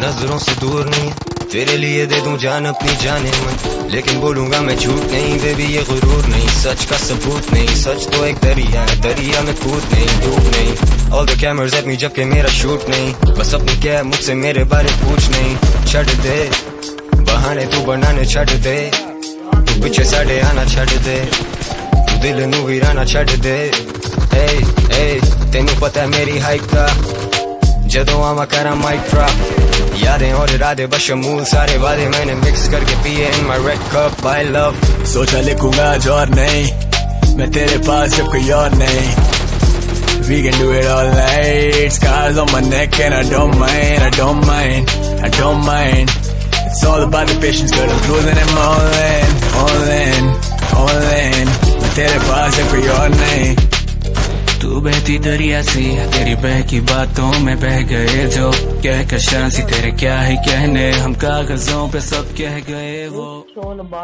नजरों से दूर नहीं, तेरे लिए दे दूं जान अपनी जाने मन, लेकिन बोलूंगा मैं झूठ नहीं बेबी ये गुरूर नहीं, सच का सबूत नहीं, सच तो एक दरिया है, दरिया में कूद नहीं डूब नहीं। All the cameras at me जबकि मेरा शूट नहीं, बस अपनी क्या मुझसे मेरे बारे पूछ नहीं। छड़ दे बहाने तू बनाने छड़ दे, तू पीछे साढ़े आना छड़ दे, तू दिल नू वीराना छड़ दे। तेनू पता है मेरी हाइप का, जदों आवा करा माइक ड्रॉप, यादें और इरादे बशमूल सारे वादे मैंने मिक्स करके पिए in my red cup I love। सोचा लिखूंगा आज और नहीं, मैं तेरे पास जब कोई और नहीं। We can do it all night, scars on my neck and I don't mind, I don't mind, I don't mind। It's all about the patience, girl, I'm cruising and I'm all in, all in, all in। मैं तेरे पास जब कोई और नहीं। तू बहती दरिया सी, तेरी बहकी बातों में बह गए जो, कह कशां सी तेरे क्या है कहने, हम कागजों पे सब कह गए वो।